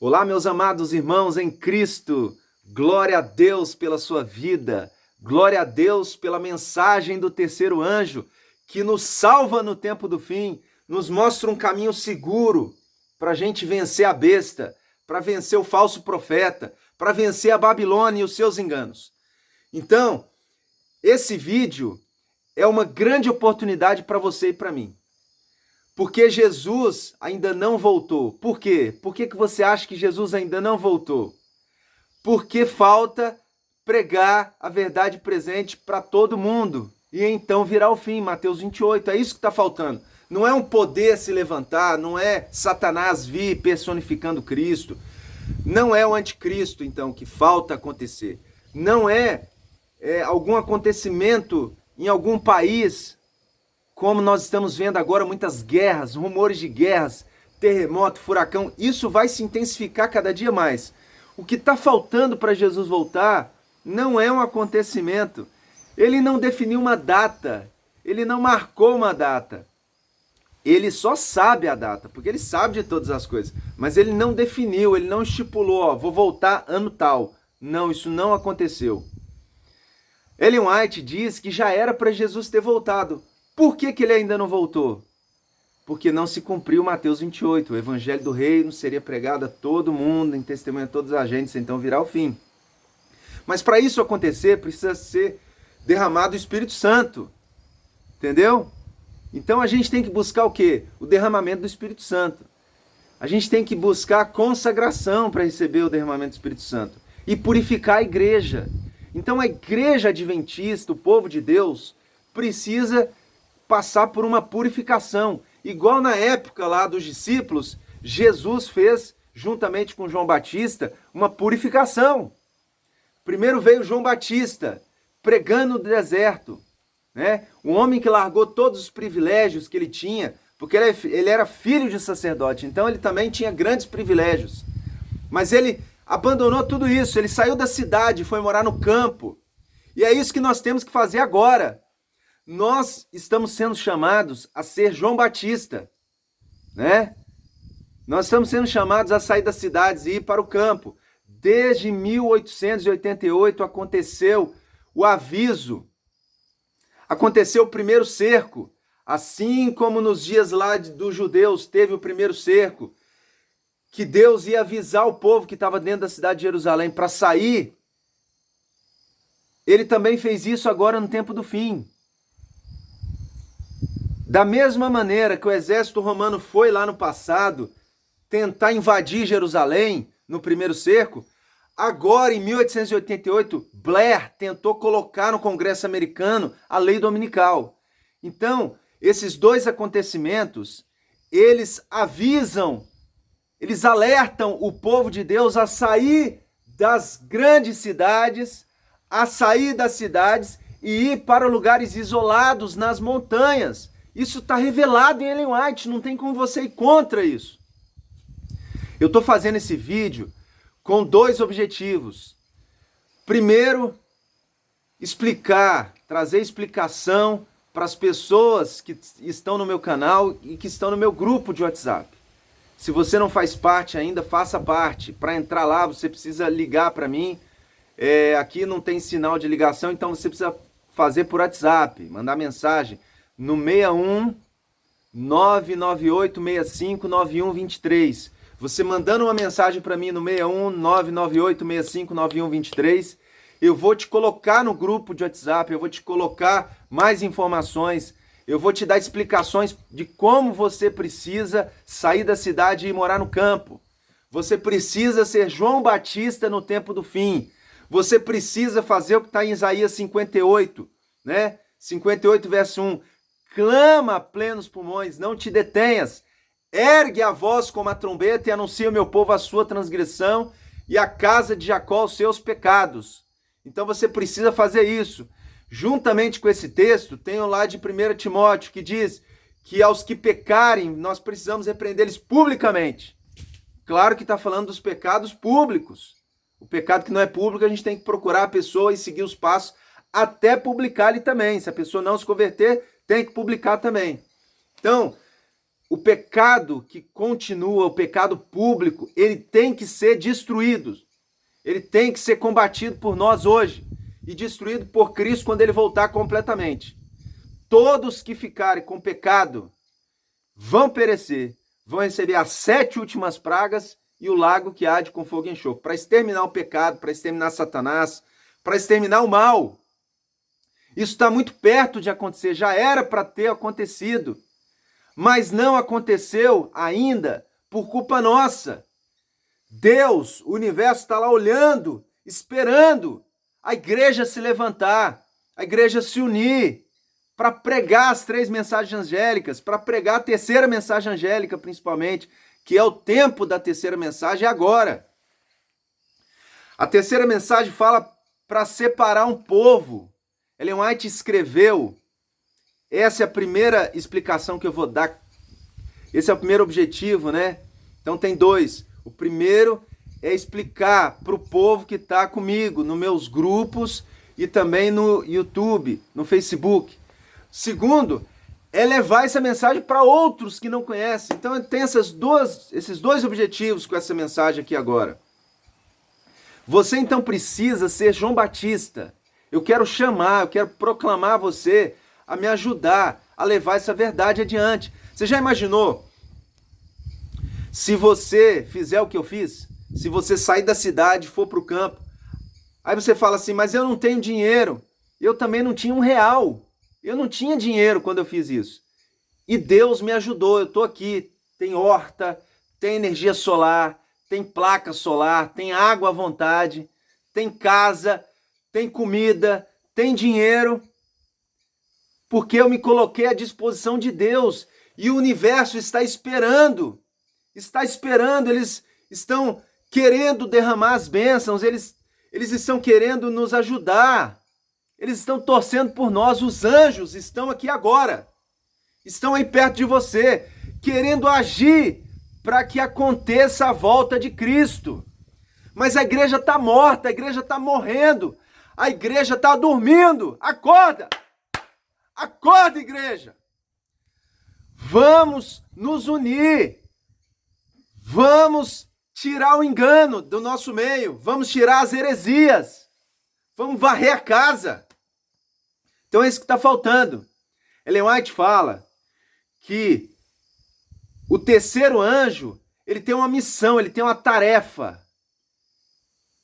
Olá, meus amados irmãos em Cristo, glória a Deus pela sua vida, glória a Deus pela mensagem do terceiro anjo, que nos salva no tempo do fim, nos mostra um caminho seguro para a gente vencer a besta, para vencer o falso profeta, para vencer a Babilônia e os seus enganos. Então, esse vídeo é uma grande oportunidade para você e para mim. Porque Jesus ainda não voltou. Por quê? Por que você acha que Jesus ainda não voltou? Porque falta pregar a verdade presente para todo mundo. E então virá o fim, Mateus 28. É isso que está faltando. Não é um poder se levantar, não é Satanás vir personificando Cristo. Não é o anticristo, então, que falta acontecer. Não é algum acontecimento em algum país, como nós estamos vendo agora, muitas guerras, rumores de guerras, terremoto, furacão, isso vai se intensificar cada dia mais. O que está faltando para Jesus voltar não é um acontecimento. Ele não definiu uma data, ele não marcou uma data. Ele só sabe a data, porque ele sabe de todas as coisas, mas ele não definiu, ele não estipulou, vou voltar ano tal. Não, isso não aconteceu. Ellen White diz que já era para Jesus ter voltado. Por que ele ainda não voltou? Porque não se cumpriu Mateus 28. O evangelho do reino seria pregado a todo mundo, em testemunho a todos os agentes, então virá o fim. Mas para isso acontecer, precisa ser derramado o Espírito Santo. Entendeu? Então a gente tem que buscar o quê? O derramamento do Espírito Santo. A gente tem que buscar a consagração para receber o derramamento do Espírito Santo. E purificar a igreja. Então a igreja adventista, o povo de Deus, precisa passar por uma purificação. Igual na época lá dos discípulos, Jesus fez, juntamente com João Batista, uma purificação. Primeiro veio João Batista, pregando no deserto, né? Um homem que largou todos os privilégios que ele tinha, porque ele era filho de sacerdote, então ele também tinha grandes privilégios. Mas ele abandonou tudo isso, ele saiu da cidade, foi morar no campo. E é isso que nós temos que fazer agora. Nós estamos sendo chamados a ser João Batista, né? Nós estamos sendo chamados a sair das cidades e ir para o campo. Desde 1888 aconteceu o aviso, aconteceu o primeiro cerco, assim como nos dias lá dos judeus teve o primeiro cerco, que Deus ia avisar o povo que estava dentro da cidade de Jerusalém para sair. Ele também fez isso agora no tempo do fim. Da mesma maneira que o exército romano foi lá no passado tentar invadir Jerusalém no primeiro cerco, agora em 1888, Blair tentou colocar no Congresso americano a lei dominical. Então, esses dois acontecimentos, eles avisam, eles alertam o povo de Deus a sair das grandes cidades, a sair das cidades e ir para lugares isolados nas montanhas. Isso está revelado em Ellen White, não tem como você ir contra isso. Eu estou fazendo esse vídeo com dois objetivos. Primeiro, trazer explicação para as pessoas que estão no meu canal e que estão no meu grupo de WhatsApp. Se você não faz parte ainda, faça parte. Para entrar lá, você precisa ligar para mim. Aqui não tem sinal de ligação, então você precisa fazer por WhatsApp, mandar mensagem no 61 998 65 9123. Você mandando uma mensagem para mim no 61 998 65 9123, eu vou te colocar no grupo de WhatsApp, eu vou te colocar mais informações, eu vou te dar explicações de como você precisa sair da cidade e morar no campo. Você precisa ser João Batista no tempo do fim. Você precisa fazer o que está em Isaías 58, né? 58, verso 1. Clama a plenos pulmões, não te detenhas. Ergue a voz como a trombeta e anuncia ao meu povo a sua transgressão e a casa de Jacó os seus pecados. Então você precisa fazer isso. Juntamente com esse texto, tem o lá de 1 Timóteo, que diz que aos que pecarem, nós precisamos repreender-eles publicamente. Claro que está falando dos pecados públicos. O pecado que não é público, a gente tem que procurar a pessoa e seguir os passos até publicar ele também. Se a pessoa não se converter, tem que publicar também. Então, o pecado que continua, o pecado público, ele tem que ser destruído. Ele tem que ser combatido por nós hoje e destruído por Cristo quando ele voltar completamente. Todos que ficarem com pecado vão perecer, vão receber as 7 últimas pragas e o lago que arde com fogo e enxofre, para exterminar o pecado, para exterminar Satanás, para exterminar o mal. Isso está muito perto de acontecer, já era para ter acontecido, mas não aconteceu ainda por culpa nossa. Deus, o universo está lá olhando, esperando a igreja se levantar, a igreja se unir para pregar as 3 mensagens angélicas, para pregar a terceira mensagem angélica principalmente, que é o tempo da terceira mensagem agora. A terceira mensagem fala para separar um povo. Ellen White escreveu, essa é a primeira explicação que eu vou dar, esse é o primeiro objetivo, né? Então tem 2. O primeiro é explicar para o povo que está comigo, nos meus grupos e também no YouTube, no Facebook. Segundo, é levar essa mensagem para outros que não conhecem. Então tem esses dois objetivos com essa mensagem aqui agora. Você então precisa ser João Batista. Eu quero proclamar você a me ajudar a levar essa verdade adiante. Você já imaginou? Se você fizer o que eu fiz, se você sair da cidade e for para o campo, aí você fala assim, mas eu não tenho dinheiro, eu também não tinha R$1, eu não tinha dinheiro quando eu fiz isso. E Deus me ajudou, eu estou aqui, tem horta, tem energia solar, tem placa solar, tem água à vontade, tem casa, tem comida, tem dinheiro, porque eu me coloquei à disposição de Deus e o universo está esperando, eles estão querendo derramar as bênçãos, eles estão querendo nos ajudar, eles estão torcendo por nós, os anjos estão aqui agora, estão aí perto de você, querendo agir para que aconteça a volta de Cristo. Mas a igreja está morta, a igreja está morrendo, a igreja está dormindo. Acorda! Acorda, igreja! Vamos nos unir. Vamos tirar o engano do nosso meio. Vamos tirar as heresias. Vamos varrer a casa. Então é isso que está faltando. Ellen White fala que o terceiro anjo, ele tem uma missão, ele tem uma tarefa.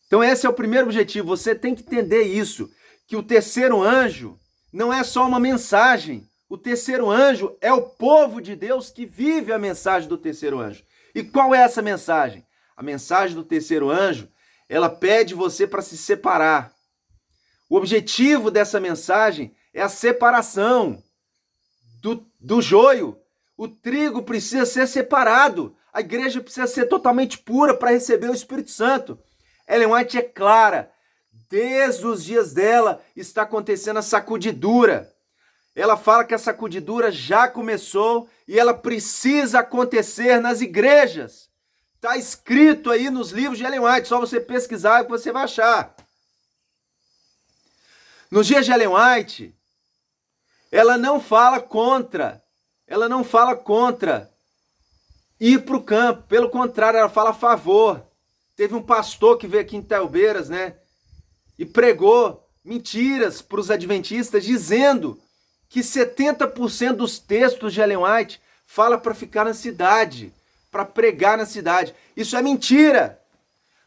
Então esse é o primeiro objetivo, você tem que entender isso, que o terceiro anjo não é só uma mensagem, o terceiro anjo é o povo de Deus que vive a mensagem do terceiro anjo. E qual é essa mensagem? A mensagem do terceiro anjo, ela pede você para se separar. O objetivo dessa mensagem é a separação do joio. O trigo precisa ser separado, a igreja precisa ser totalmente pura para receber o Espírito Santo. Ellen White é clara, desde os dias dela está acontecendo a sacudidura. Ela fala que a sacudidura já começou e ela precisa acontecer nas igrejas. Está escrito aí nos livros de Ellen White, só você pesquisar que você vai achar. Nos dias de Ellen White, ela não fala contra ir para o campo, pelo contrário, ela fala a favor. Teve um pastor que veio aqui em Itaubeiras, né, e pregou mentiras para os adventistas, dizendo que 70% dos textos de Ellen White fala para ficar na cidade, para pregar na cidade. Isso é mentira,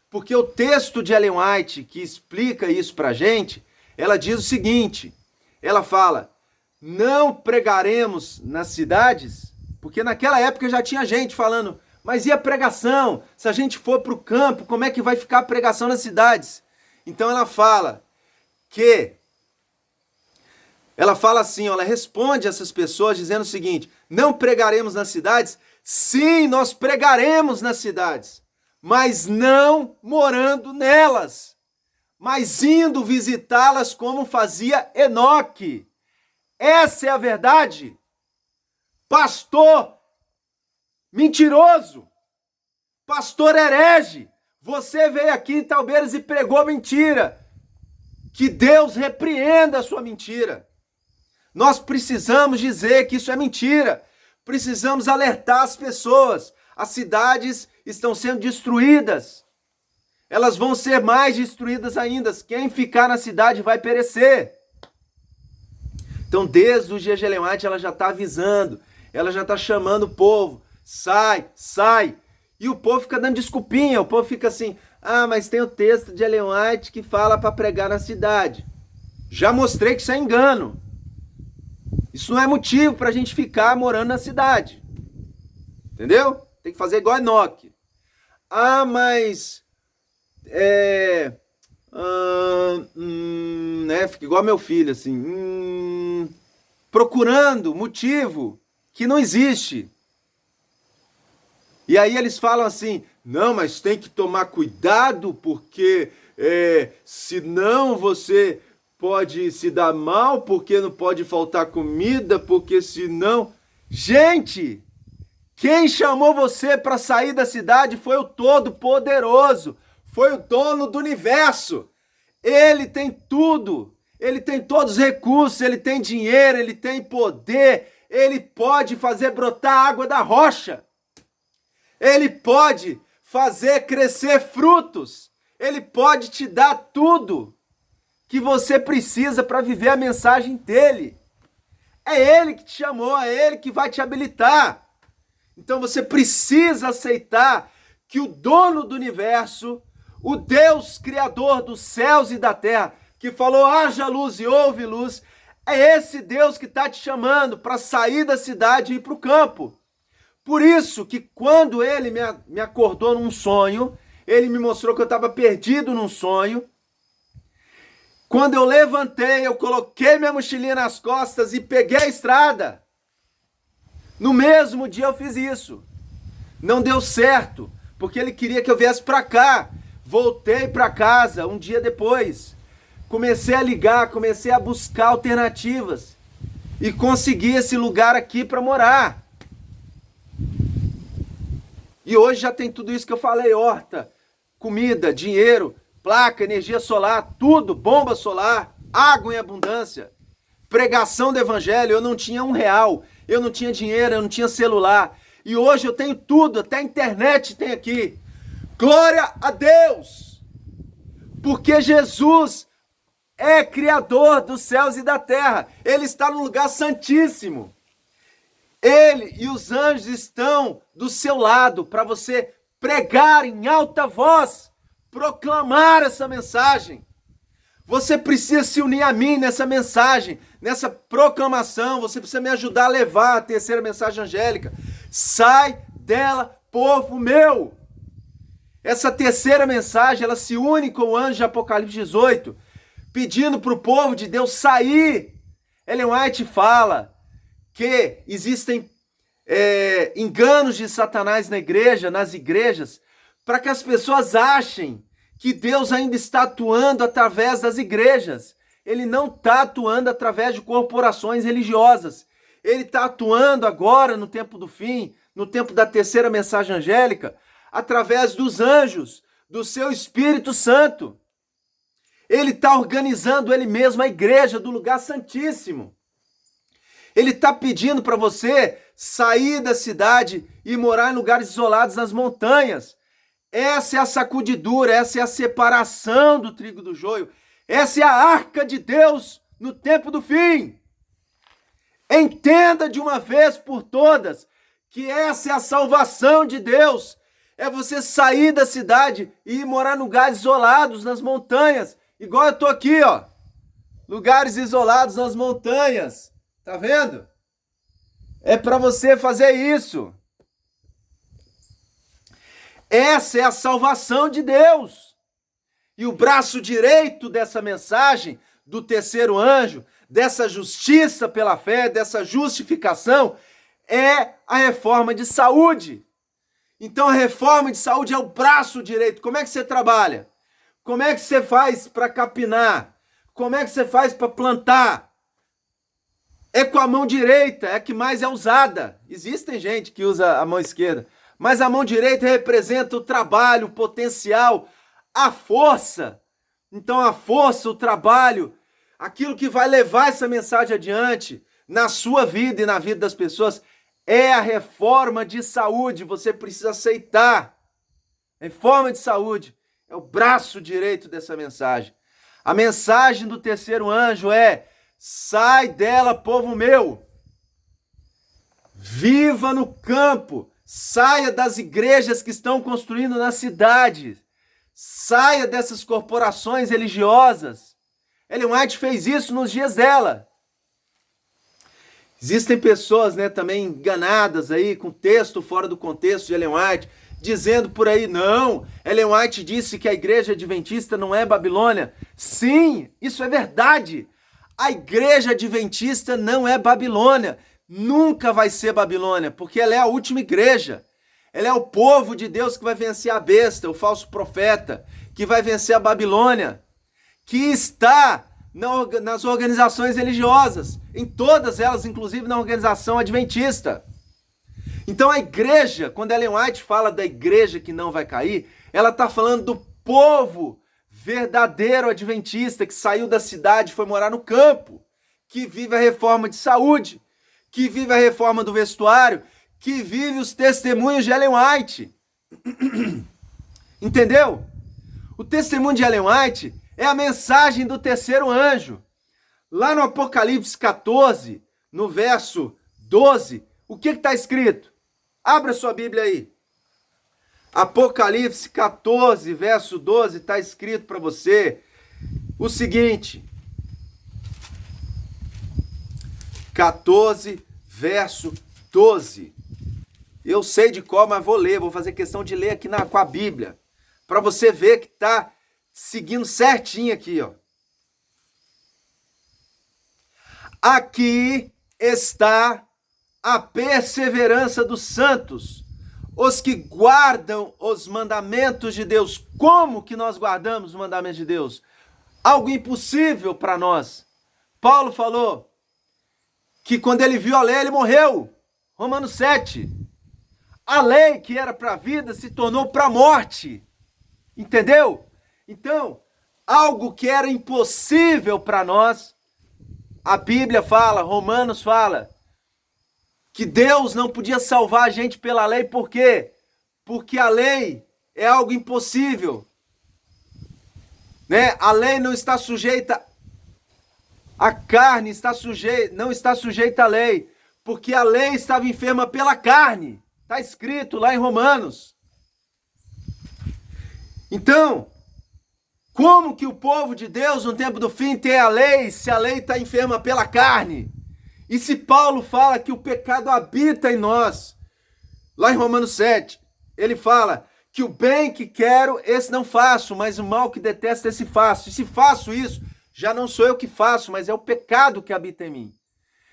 porque o texto de Ellen White, que explica isso para a gente, ela diz o seguinte, ela fala, não pregaremos nas cidades, porque naquela época já tinha gente falando, mas e a pregação? Se a gente for para o campo, como é que vai ficar a pregação nas cidades? Então ela fala assim, ela responde a essas pessoas dizendo o seguinte, não pregaremos nas cidades? Sim, nós pregaremos nas cidades, mas não morando nelas, mas indo visitá-las como fazia Enoque. Essa é a verdade. Pastor mentiroso, pastor herege, você veio aqui em Itaubeiras e pregou mentira. Que Deus repreenda a sua mentira. Nós precisamos dizer que isso é mentira. Precisamos alertar as pessoas. As cidades estão sendo destruídas. Elas vão ser mais destruídas ainda. Quem ficar na cidade vai perecer. Então, desde o dia de Ellen White, ela já está avisando. Ela já está chamando o povo. Sai, sai. E o povo fica dando desculpinha. O povo fica assim, mas tem o texto de Ellen White que fala para pregar na cidade. Já mostrei que isso é engano. Isso não é motivo para a gente ficar morando na cidade. Entendeu? Tem que fazer igual a Enoque. Mas... fica igual meu filho, assim. Procurando motivo que não existe. E aí eles falam assim, não, mas tem que tomar cuidado, porque senão você pode se dar mal, porque não pode faltar comida, porque senão... Gente, quem chamou você para sair da cidade foi o Todo-Poderoso, foi o dono do universo. Ele tem tudo, ele tem todos os recursos, ele tem dinheiro, ele tem poder, ele pode fazer brotar água da rocha. Ele pode fazer crescer frutos. Ele pode te dar tudo que você precisa para viver a mensagem dele. É ele que te chamou, é ele que vai te habilitar. Então você precisa aceitar que o dono do universo, o Deus criador dos céus e da terra, que falou haja luz e houve luz, é esse Deus que está te chamando para sair da cidade e ir para o campo. Por isso que quando ele me acordou num sonho, ele me mostrou que eu estava perdido num sonho. Quando eu levantei, eu coloquei minha mochilinha nas costas e peguei a estrada. No mesmo dia eu fiz isso. Não deu certo, porque ele queria que eu viesse para cá. Voltei para casa um dia depois. Comecei a ligar, comecei a buscar alternativas. E consegui esse lugar aqui para morar. E hoje já tem tudo isso que eu falei, horta, comida, dinheiro, placa, energia solar, tudo, bomba solar, água em abundância, pregação do evangelho. Eu não tinha R$1, eu não tinha dinheiro, eu não tinha celular. E hoje eu tenho tudo, até a internet tem aqui. Glória a Deus! Porque Jesus é criador dos céus e da terra. Ele está no lugar santíssimo. Ele e os anjos estão do seu lado para você pregar em alta voz, proclamar essa mensagem. Você precisa se unir a mim nessa mensagem, nessa proclamação. Você precisa me ajudar a levar a terceira mensagem angélica. Sai dela, povo meu! Essa terceira mensagem, ela se une com o anjo de Apocalipse 18, pedindo para o povo de Deus sair. Ellen White fala que existem enganos de Satanás na igreja, nas igrejas, para que as pessoas achem que Deus ainda está atuando através das igrejas. Ele não está atuando através de corporações religiosas. Ele está atuando agora, no tempo do fim, no tempo da terceira mensagem angélica, através dos anjos, do seu Espírito Santo. Ele está organizando ele mesmo, a igreja do lugar santíssimo. Ele está pedindo para você sair da cidade e morar em lugares isolados nas montanhas. Essa é a sacudidura, essa é a separação do trigo do joio. Essa é a arca de Deus no tempo do fim. Entenda de uma vez por todas que essa é a salvação de Deus. É você sair da cidade e ir morar em lugares isolados nas montanhas. Igual eu estou aqui, ó. Lugares isolados nas montanhas. Tá vendo? É para você fazer isso. Essa é a salvação de Deus. E o braço direito dessa mensagem, do terceiro anjo, dessa justiça pela fé, dessa justificação, é a reforma de saúde. Então a reforma de saúde é o braço direito. Como é que você trabalha? Como é que você faz para capinar? Como é que você faz para plantar? É com a mão direita, é a que mais é usada. Existem gente que usa a mão esquerda, mas a mão direita representa o trabalho, o potencial, a força. Então a força, o trabalho, aquilo que vai levar essa mensagem adiante na sua vida e na vida das pessoas é a reforma de saúde. Você precisa aceitar. Reforma de saúde é o braço direito dessa mensagem. A mensagem do terceiro anjo é: sai dela, povo meu. Viva no campo. Saia das igrejas que estão construindo na cidade. Saia dessas corporações religiosas. Ellen White fez isso nos dias dela. Existem pessoas, também enganadas aí com texto fora do contexto de Ellen White, dizendo por aí, não, Ellen White disse que a igreja adventista não é Babilônia. Sim, isso é verdade. A igreja adventista não é Babilônia. Nunca vai ser Babilônia, porque ela é a última igreja. Ela é o povo de Deus que vai vencer a besta, o falso profeta, que vai vencer a Babilônia, que está nas organizações religiosas, em todas elas, inclusive na organização adventista. Então a igreja, quando Ellen White fala da igreja que não vai cair, ela está falando do povo verdadeiro adventista que saiu da cidade e foi morar no campo, que vive a reforma de saúde, que vive a reforma do vestuário, que vive os testemunhos de Ellen White. Entendeu? O testemunho de Ellen White é a mensagem do terceiro anjo. Lá no Apocalipse 14, no verso 12, o que está escrito? Abra sua Bíblia aí. Apocalipse 14, verso 12, está escrito para você o seguinte. 14, verso 12. Eu sei de qual, mas vou ler, vou fazer questão de ler aqui com a Bíblia, para você ver que está seguindo certinho aqui, ó. Aqui está a perseverança dos santos, os que guardam os mandamentos de Deus. Como que nós guardamos os mandamentos de Deus? Algo impossível para nós. Paulo falou que quando ele viu a lei, ele morreu. Romanos 7. A lei que era para a vida se tornou para a morte. Entendeu? Então, algo que era impossível para nós, a Bíblia fala, Romanos fala, que Deus não podia salvar a gente pela lei. Por quê? Porque a lei é algo impossível. A lei não está sujeita à carne, não está sujeita à lei, porque a lei estava enferma pela carne. Está escrito lá em Romanos. Então, como que o povo de Deus no tempo do fim tem a lei, se a lei está enferma pela carne? E se Paulo fala que o pecado habita em nós, lá em Romanos 7, ele fala que o bem que quero, esse não faço, mas o mal que detesto, esse faço. E se faço isso, já não sou eu que faço, mas é o pecado que habita em mim.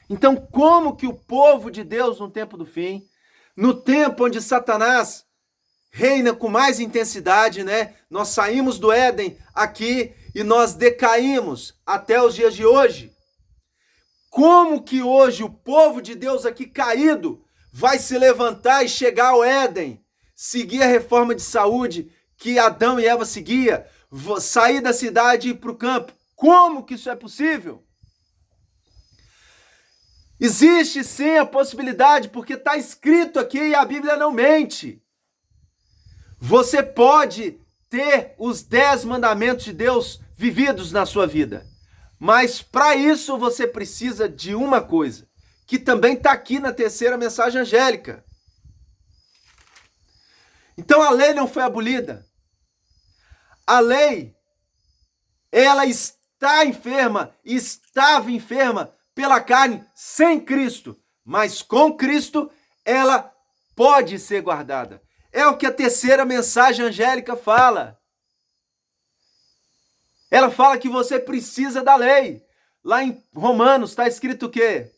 Então, como que o povo de Deus no tempo do fim, no tempo onde Satanás reina com mais intensidade, nós saímos do Éden aqui e nós decaímos até os dias de hoje. Como que hoje o povo de Deus aqui caído vai se levantar e chegar ao Éden, seguir a reforma de saúde que Adão e Eva seguiam, sair da cidade e ir para o campo? Como que isso é possível? Existe sim a possibilidade, porque está escrito aqui e a Bíblia não mente. Você pode ter os 10 mandamentos de Deus vividos na sua vida. Mas para isso você precisa de uma coisa, que também está aqui na terceira mensagem angélica. Então a lei não foi abolida. A lei, ela está enferma, estava enferma pela carne sem Cristo, mas com Cristo ela pode ser guardada. É o que a terceira mensagem angélica fala. Ela fala que você precisa da lei. Lá em Romanos está escrito o quê?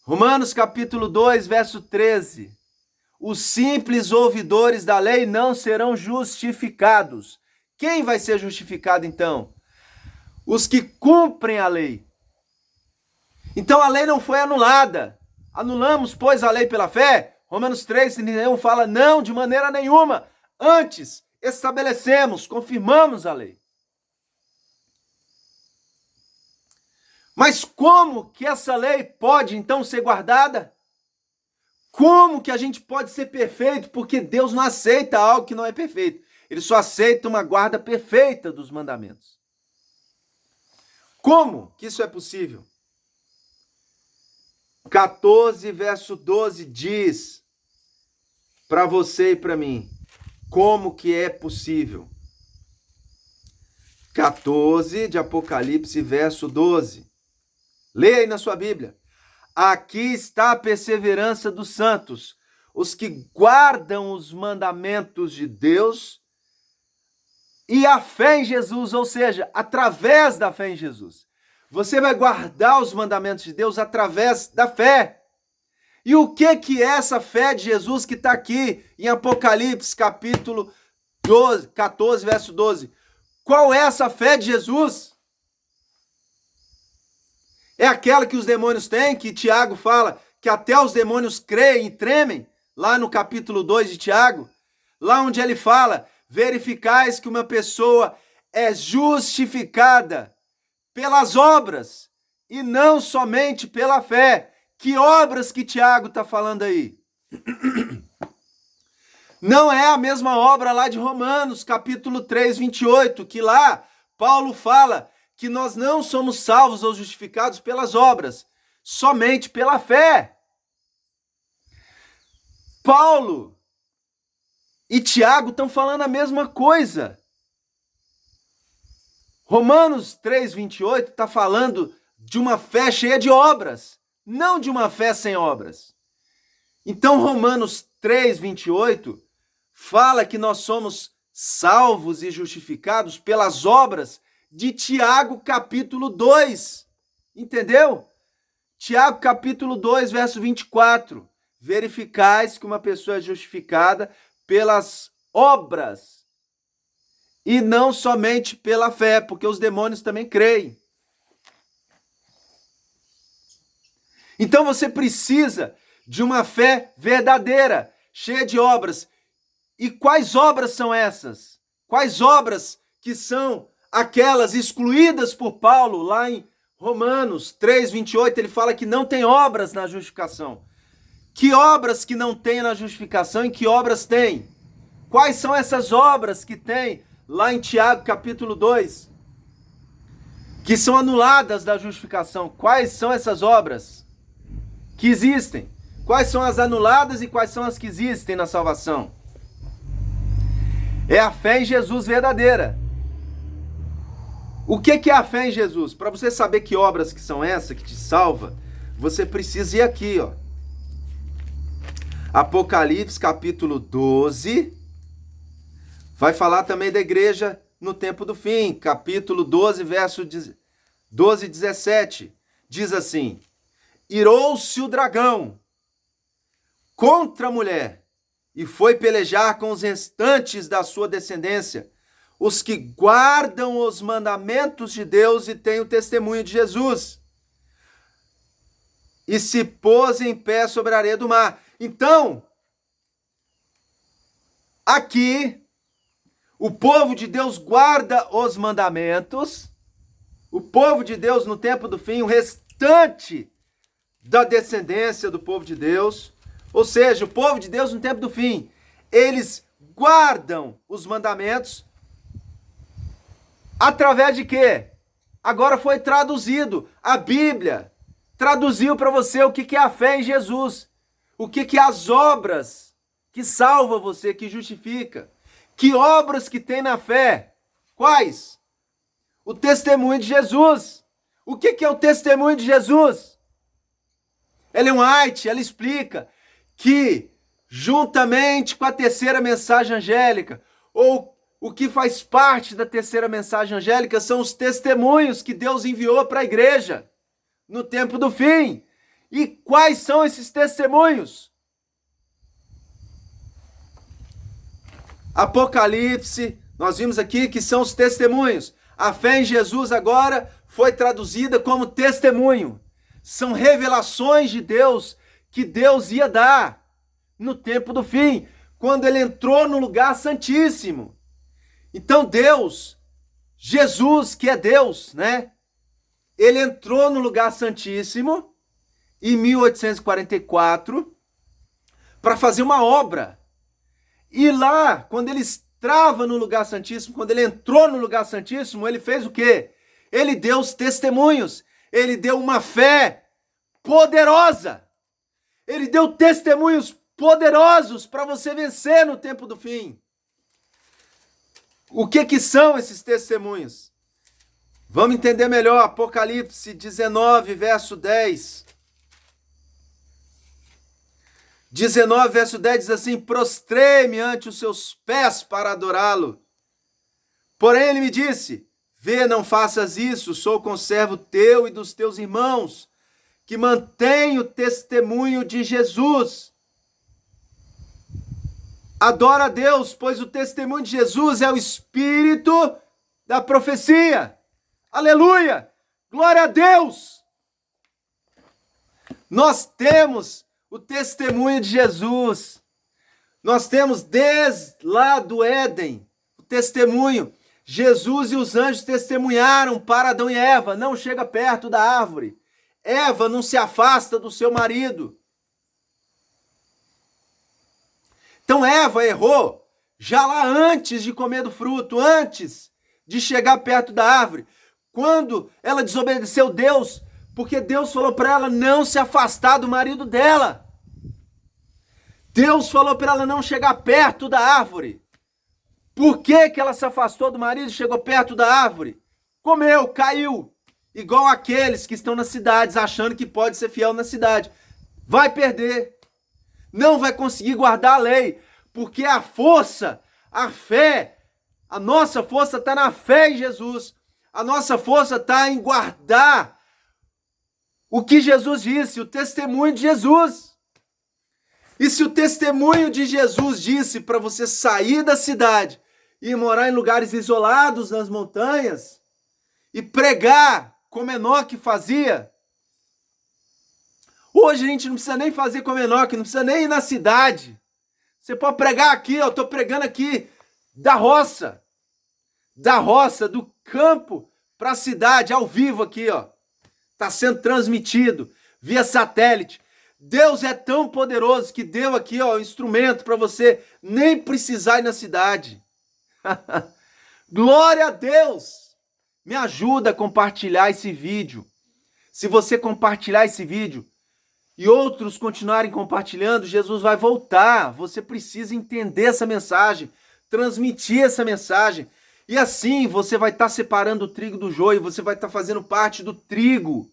Romanos capítulo 2, verso 13. Os simples ouvidores da lei não serão justificados. Quem vai ser justificado então? Os que cumprem a lei. Então a lei não foi anulada. Anulamos, pois, a lei pela fé? Romanos 3:31 fala, não, de maneira nenhuma. Antes, estabelecemos, confirmamos a lei. Mas como que essa lei pode, então, ser guardada? Como que a gente pode ser perfeito? Porque Deus não aceita algo que não é perfeito. Ele só aceita uma guarda perfeita dos mandamentos. Como que isso é possível? 14, verso 12 diz para você e para mim como que é possível. 14 de Apocalipse, verso 12. Leia aí na sua Bíblia. Aqui está a perseverança dos santos, os que guardam os mandamentos de Deus e a fé em Jesus, ou seja, através da fé em Jesus. Você vai guardar os mandamentos de Deus através da fé. E o que é essa fé de Jesus que está aqui em Apocalipse, capítulo 14, verso 12? Qual é essa fé de Jesus? É aquela que os demônios têm, que Tiago fala que até os demônios creem e tremem, lá no capítulo 2 de Tiago, lá onde ele fala, verificais que uma pessoa é justificada pelas obras e não somente pela fé. Que obras que Tiago está falando aí? Não é a mesma obra lá de Romanos, capítulo 3, 28, que lá Paulo fala que nós não somos salvos ou justificados pelas obras, somente pela fé. Paulo e Tiago estão falando a mesma coisa. Romanos 3, 28 está falando de uma fé cheia de obras, não de uma fé sem obras. Então, Romanos 3, 28 fala que nós somos salvos e justificados pelas obras de Tiago, capítulo 2. Entendeu? Tiago, capítulo 2, verso 24. Verificais que uma pessoa é justificada pelas obras e não somente pela fé, porque os demônios também creem. Então você precisa de uma fé verdadeira, cheia de obras. E quais obras são essas? Quais obras que são aquelas excluídas por Paulo lá em Romanos 3, 28? Ele fala que não tem obras na justificação. Que obras que não tem na justificação e que obras tem? Quais são essas obras que tem lá em Tiago capítulo 2? Que são anuladas da justificação. Quais são essas obras que existem? Quais são as anuladas e quais são as que existem na salvação? É a fé em Jesus verdadeira. O que é a fé em Jesus? Para você saber que obras que são essas que te salva, você precisa ir aqui, ó. Apocalipse capítulo 12. Vai falar também da igreja no tempo do fim. Capítulo 12, verso 12 e 17. Diz assim: irou-se o dragão contra a mulher e foi pelejar com os restantes da sua descendência, os que guardam os mandamentos de Deus e têm o testemunho de Jesus. E se pôs em pé sobre a areia do mar. Então, aqui, o povo de Deus guarda os mandamentos, o povo de Deus no tempo do fim, o restante da descendência do povo de Deus, ou seja, o povo de Deus no tempo do fim, eles guardam os mandamentos através de quê? Agora foi traduzido. A Bíblia traduziu para você o que é a fé em Jesus. O que é as obras que salva você, que justifica. Que obras que tem na fé? Quais? O testemunho de Jesus. O que é o testemunho de Jesus? Ellen White, ela explica que, juntamente com a terceira mensagem angélica, ou o que faz parte da terceira mensagem angélica, são os testemunhos que Deus enviou para a igreja no tempo do fim. E quais são esses testemunhos? Apocalipse, nós vimos aqui que são os testemunhos. A fé em Jesus agora foi traduzida como testemunho. São revelações de Deus que Deus ia dar no tempo do fim, quando ele entrou no lugar santíssimo. Então Deus, Jesus, que é Deus, né? Ele entrou no lugar santíssimo em 1844 para fazer uma obra. E lá, quando ele entrava no lugar santíssimo, quando ele entrou no lugar santíssimo, ele fez o quê? Ele deu os testemunhos, ele deu uma fé poderosa. Ele deu testemunhos poderosos para você vencer no tempo do fim. O que são esses testemunhos? Vamos entender melhor. Apocalipse 19, verso 10. 19, verso 10 diz assim: prostrei-me ante os seus pés para adorá-lo. Porém ele me disse: vê, não faças isso, sou conservo teu e dos teus irmãos, que mantém o testemunho de Jesus. Adora a Deus, pois o testemunho de Jesus é o espírito da profecia. Aleluia! Glória a Deus! Nós temos o testemunho de Jesus. Nós temos desde lá do Éden o testemunho. Jesus e os anjos testemunharam para Adão e Eva: não chega perto da árvore. Eva não se afasta do seu marido. Então Eva errou já lá antes de comer do fruto, antes de chegar perto da árvore, quando ela desobedeceu Deus, porque Deus falou para ela não se afastar do marido dela. Deus falou para ela não chegar perto da árvore. Por que ela se afastou do marido e chegou perto da árvore? Comeu, caiu. Igual aqueles que estão nas cidades achando que pode ser fiel na cidade. Vai perder. Não vai conseguir guardar a lei, porque a força, a fé, a nossa força está na fé em Jesus. A nossa força está em guardar o que Jesus disse, o testemunho de Jesus. E se o testemunho de Jesus disse para você sair da cidade e morar em lugares isolados nas montanhas e pregar como Enoque fazia, hoje a gente não precisa nem fazer como Enoque, não precisa nem ir na cidade. Você pode pregar aqui, eu estou pregando aqui da roça, do campo para a cidade, ao vivo aqui, ó. Está sendo transmitido via satélite. Deus é tão poderoso que deu aqui, ó, o instrumento para você nem precisar ir na cidade. Glória a Deus! Me ajuda a compartilhar esse vídeo. Se você compartilhar esse vídeo e outros continuarem compartilhando, Jesus vai voltar. Você precisa entender essa mensagem, transmitir essa mensagem. E assim você vai estar separando o trigo do joio, você vai estar fazendo parte do trigo.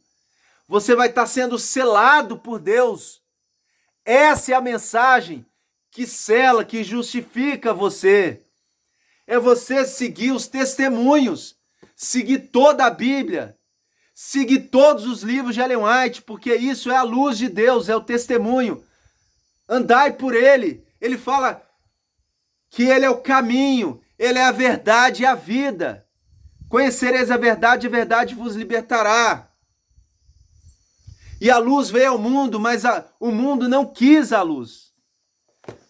Você vai estar sendo selado por Deus. Essa é a mensagem que sela, que justifica você. É você seguir os testemunhos, seguir toda a Bíblia, seguir todos os livros de Ellen White, porque isso é a luz de Deus, é o testemunho. Andai por ele. Ele fala que ele é o caminho, ele é a verdade e a vida. Conhecereis a verdade vos libertará. E a luz veio ao mundo, mas o mundo não quis a luz.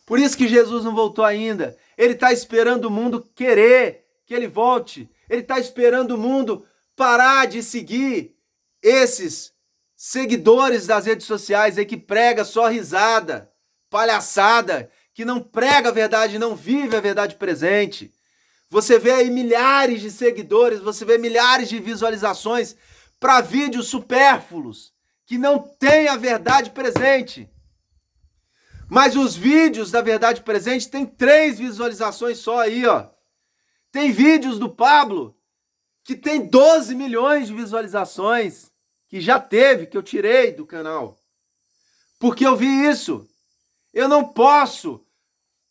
Por isso que Jesus não voltou ainda. Ele está esperando o mundo querer que ele volte. Ele está esperando o mundo parar de seguir esses seguidores das redes sociais aí que prega só risada, palhaçada, que não prega a verdade, não vive a verdade presente. Você vê aí milhares de seguidores, você vê milhares de visualizações para vídeos supérfluos, que não tem a verdade presente. Mas os vídeos da verdade presente tem 3 visualizações só aí, ó. Tem vídeos do Pablo que tem 12 milhões de visualizações, que já teve, que eu tirei do canal. Porque eu vi isso. Eu não posso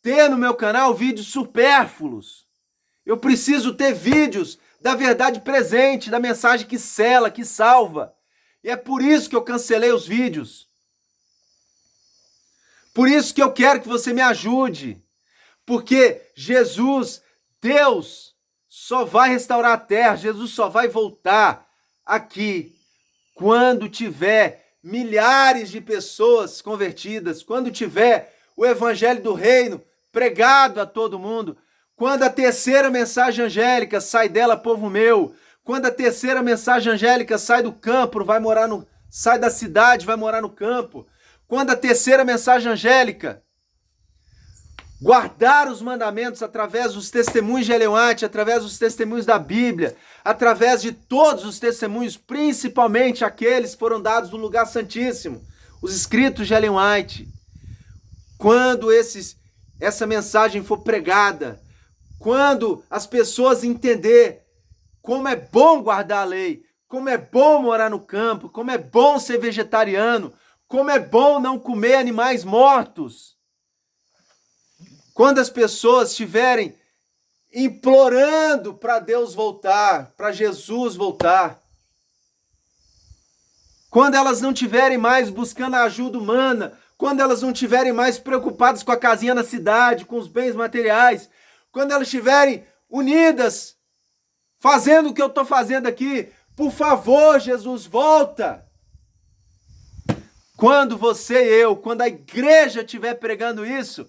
ter no meu canal vídeos supérfluos. Eu preciso ter vídeos da verdade presente, da mensagem que sela, que salva. E é por isso que eu cancelei os vídeos. Por isso que eu quero que você me ajude. Porque Jesus, Deus, só vai restaurar a terra, Jesus só vai voltar aqui quando tiver milhares de pessoas convertidas, quando tiver o evangelho do reino pregado a todo mundo, quando a terceira mensagem angélica sai dela, povo meu, quando a terceira mensagem angélica sai do campo, sai da cidade, vai morar no campo, quando a terceira mensagem angélica guardar os mandamentos através dos testemunhos de Ellen White, através dos testemunhos da Bíblia, através de todos os testemunhos, principalmente aqueles que foram dados no lugar santíssimo, os escritos de Ellen White. Quando essa mensagem for pregada, quando as pessoas entender como é bom guardar a lei, como é bom morar no campo, como é bom ser vegetariano, como é bom não comer animais mortos. Quando as pessoas estiverem implorando para Deus voltar, para Jesus voltar, quando elas não estiverem mais buscando a ajuda humana, quando elas não estiverem mais preocupadas com a casinha na cidade, com os bens materiais, quando elas estiverem unidas, fazendo o que eu estou fazendo aqui, por favor, Jesus, volta. Quando você e eu, quando a igreja estiver pregando isso,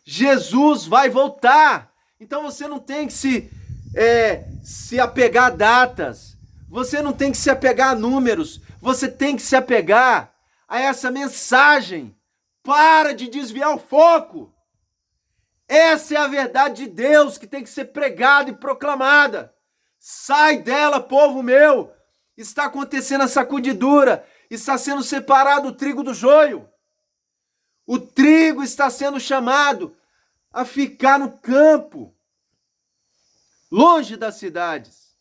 Jesus vai voltar. Então você não tem que se apegar a datas, você não tem que se apegar a números, você tem que se apegar a essa mensagem. Para de desviar o foco. Essa é a verdade de Deus que tem que ser pregada e proclamada. Sai dela, povo meu. Está acontecendo a sacudidura. Está sendo separado o trigo do joio. O trigo está sendo chamado a ficar no campo, longe das cidades.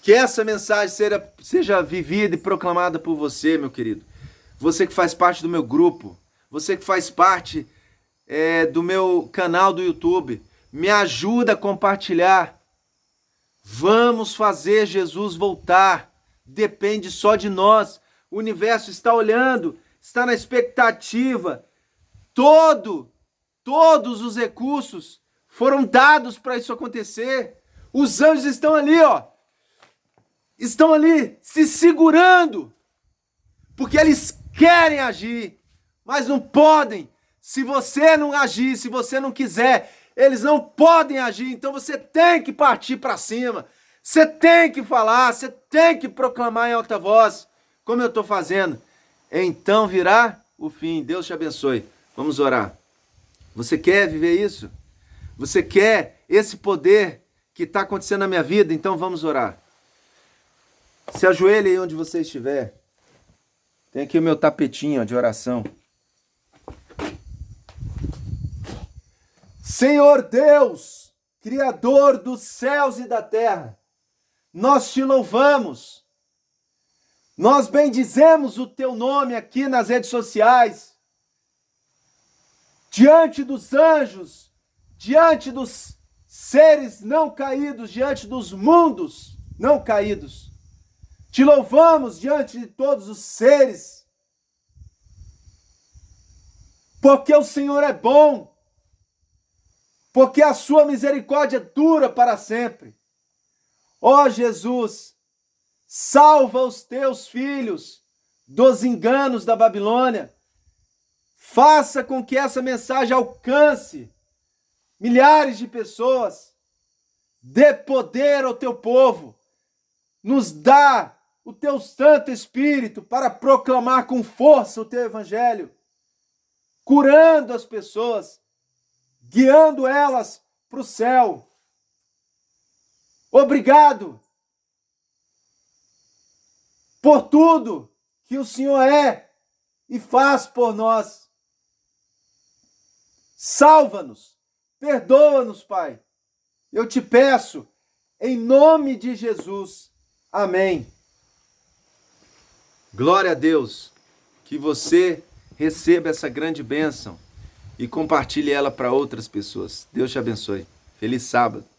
Que essa mensagem seja vivida e proclamada por você, meu querido. Você que faz parte do meu grupo, você que faz parte do meu canal do YouTube, me ajuda a compartilhar. Vamos fazer Jesus voltar. Depende só de nós. O universo está olhando, está na expectativa. Todos os recursos foram dados para isso acontecer. Os anjos estão ali, ó. Estão ali se segurando, porque eles querem agir, mas não podem. Se você não agir, se você não quiser, eles não podem agir. Então você tem que partir para cima. Você tem que falar, você tem que proclamar em alta voz, como eu estou fazendo. Então virá o fim. Deus te abençoe. Vamos orar. Você quer viver isso? Você quer esse poder que está acontecendo na minha vida? Então vamos orar. Se ajoelhe aí onde você estiver. Tem aqui o meu tapetinho de oração. Senhor Deus, Criador dos céus e da terra, nós te louvamos. Nós bendizemos o teu nome aqui nas redes sociais, diante dos anjos, diante dos seres não caídos, diante dos mundos não caídos. Te louvamos diante de todos os seres, porque o Senhor é bom, porque a sua misericórdia dura para sempre. Ó Jesus, salva os teus filhos dos enganos da Babilônia. Faça com que essa mensagem alcance milhares de pessoas. Dê poder ao teu povo. Nos dá o teu Santo Espírito para proclamar com força o teu Evangelho, curando as pessoas, guiando elas para o céu. Obrigado por tudo que o Senhor é e faz por nós. Salva-nos, perdoa-nos, Pai. Eu te peço, em nome de Jesus. Amém. Glória a Deus. Que você receba essa grande bênção e compartilhe ela para outras pessoas. Deus te abençoe. Feliz sábado.